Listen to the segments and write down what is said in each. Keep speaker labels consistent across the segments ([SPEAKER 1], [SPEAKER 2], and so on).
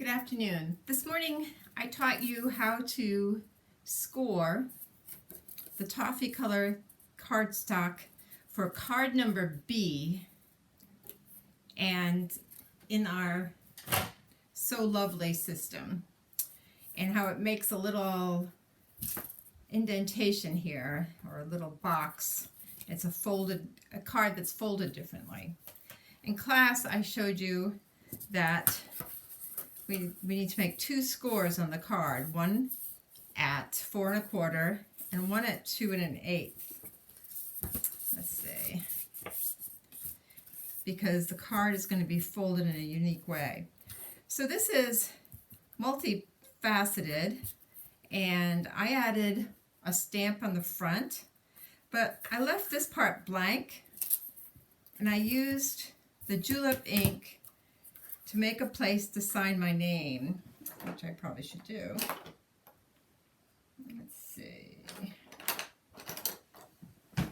[SPEAKER 1] Good afternoon. This morning I taught you how to score the toffee color cardstock for card number B and in our So Lovely system, and how it makes a little indentation here, or a little box. It's a card that's folded differently. In class I showed you that we need to make two scores on the card, one at 4 1/4 and one at 2 1/8. Let's see, because the card is going to be folded in a unique way. So this is multifaceted, and I added a stamp on the front, but I left this part blank, and I used the julep ink to make a place to sign my name, which I probably should do. Let's see. Of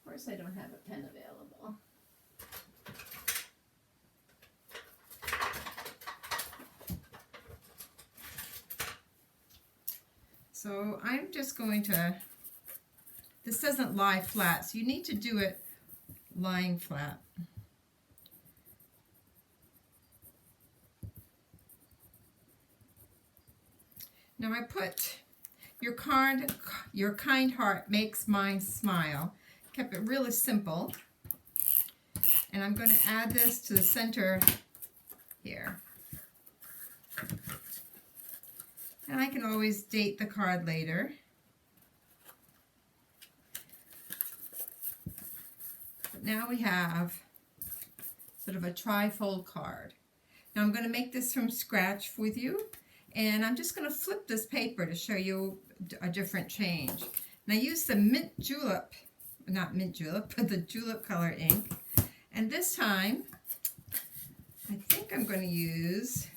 [SPEAKER 1] course I don't have a pen available. So I'm just going to, this doesn't lie flat, so you need to do it lying flat. Now I put, your kind heart makes mine smile. Kept it really simple. And I'm going to add this to the center here. And I can always date the card later. But now we have sort of a tri-fold card. Now I'm going to make this from scratch with you. And I'm just going to flip this paper to show you a different change. And I use the mint julep, not mint julep, but the julep color ink. And this time, I think I'm going to use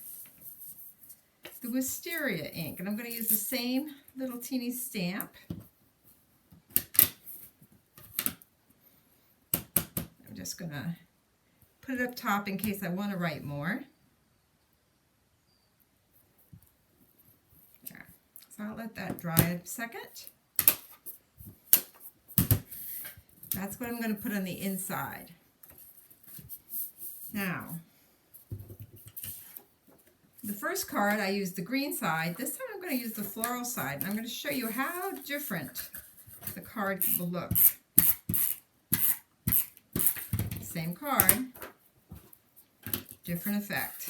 [SPEAKER 1] the wisteria ink. And I'm going to use the same little teeny stamp. I'm just going to put it up top in case I want to write more. So I'll let that dry a second. That's what I'm going to put on the inside. Now, the first card I used the green side. This time I'm going to use the floral side. And I'm going to show you how different the card will look. Same card, different effect.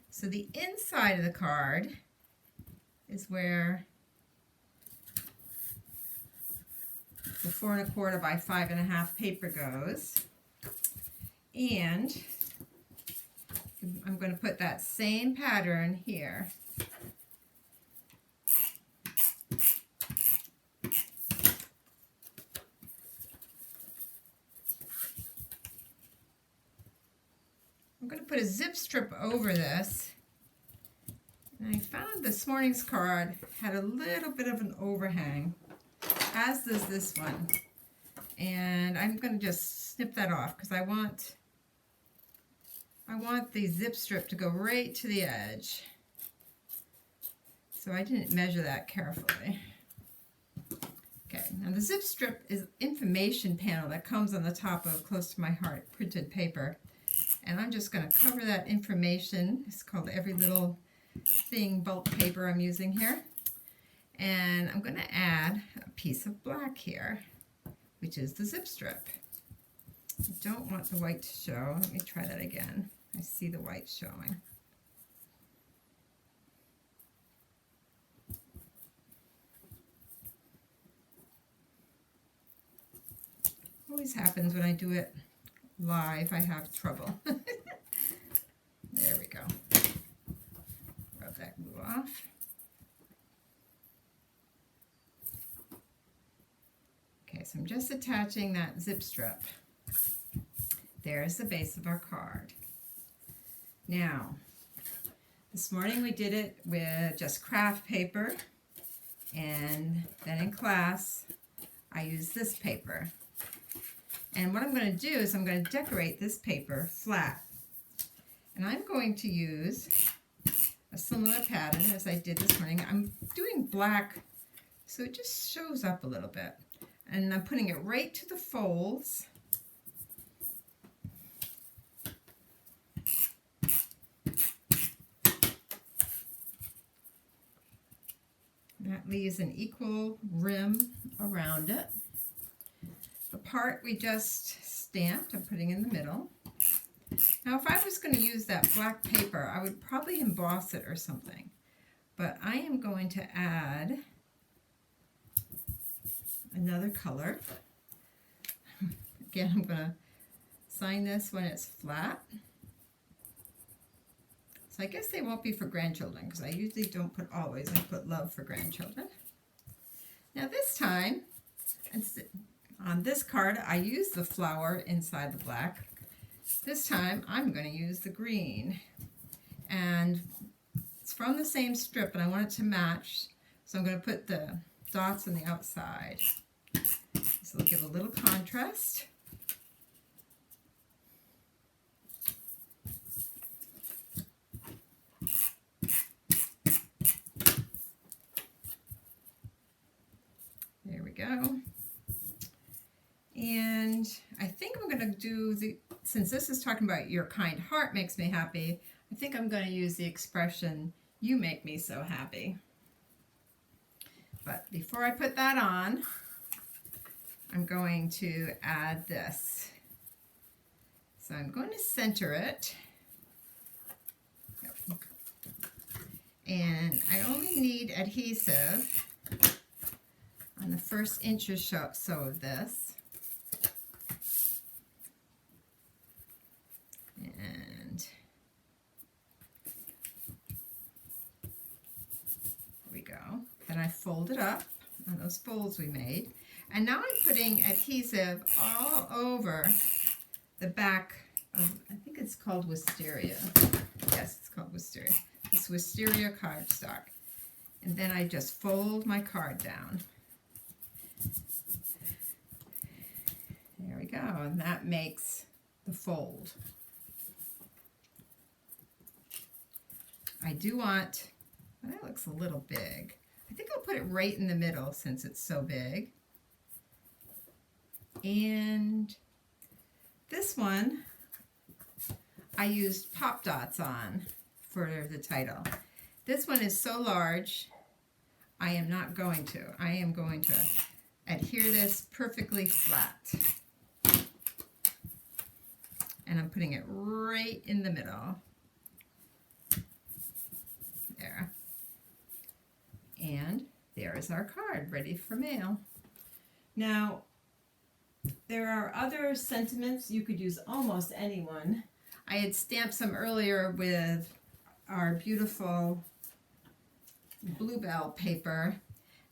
[SPEAKER 1] So the inside of the card is where the 4 1/4 by 5 1/2 paper goes. And I'm going to put that same pattern here. I'm going to put a zip strip over this. And I found this morning's card had a little bit of an overhang, as does this one. And I'm going to just snip that off because I want the zip strip to go right to the edge. So I didn't measure that carefully. Okay, now the zip strip is information panel that comes on the top of Close to My Heart printed paper. And I'm just going to cover that information. It's called Every Little Thing bulk paper I'm using here. And I'm going to add a piece of black here, which is the zip strip. I don't want the white to show. Let me try that again. I see the white showing. Always happens when I do it live. I have trouble. There we go. Rub that glue off. Okay, so I'm just attaching that zip strip. There's the base of our card. Now, this morning we did it with just craft paper, and then in class I used this paper. And what I'm going to do is I'm going to decorate this paper flat. And I'm going to use a similar pattern as I did this morning. I'm doing black so it just shows up a little bit. And I'm putting it right to the folds. That leaves an equal rim around it. The part we just stamped, I'm putting in the middle. Now if I was going to use that black paper, I would probably emboss it or something. But I am going to add another color. Again, I'm going to sign this when it's flat. So I guess they won't be for grandchildren because I usually don't put always. I put love for grandchildren. Now this time, on this card, I used the flower inside the black. This time, I'm going to use the green. And it's from the same strip, and I want it to match. So I'm going to put the dots on the outside. So it'll give a little contrast. There we go. And I think I'm going to do since this is talking about your kind heart makes me happy, I think I'm going to use the expression, you make me so happy. But before I put that on, I'm going to add this. So I'm going to center it. And I only need adhesive on the first inch or so of this. And there we go. Then I fold it up on those folds we made. And now I'm putting adhesive all over the back of, I think it's called Wisteria. Yes, it's called Wisteria. It's Wisteria cardstock. And then I just fold my card down. There we go. And that makes the fold. I do want, well, that looks a little big. I think I'll put it right in the middle since it's so big. And this one, I used pop dots on for the title. This one is so large, I am not going to. I am going to adhere this perfectly flat. And I'm putting it right in the middle. There. And there is our card ready for mail. Now, there are other sentiments. You could use almost anyone. I had stamped some earlier with our beautiful Bluebell paper.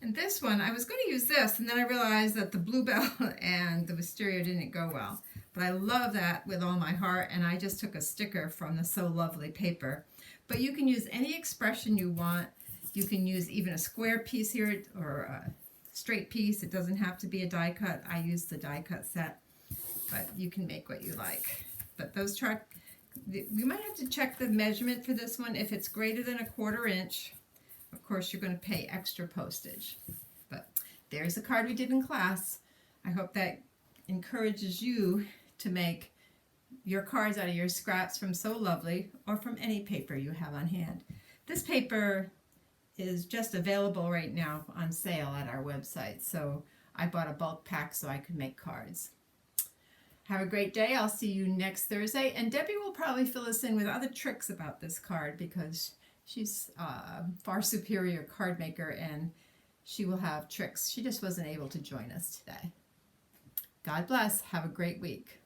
[SPEAKER 1] And this one, I was going to use this, and then I realized that the Bluebell and the Wisteria didn't go well. But I love that with all my heart, and I just took a sticker from the So Lovely paper. But you can use any expression you want. You can use even a square piece here or a straight piece. It doesn't have to be a die cut. I use the die cut set, but you can make what you like. But those we might have to check the measurement for this one. If it's greater than 1/4 inch, of course you're going to pay extra postage. But there's a card we did in class. I hope that encourages you to make your cards out of your scraps from So Lovely or from any paper you have on hand. This paper is just available right now on sale at our website, so I bought a bulk pack so I could make cards. Have a great day. I'll see you next Thursday, and Debbie will probably fill us in with other tricks about this card because she's a far superior card maker and she will have tricks. She just wasn't able to join us today. God bless. Have a great week.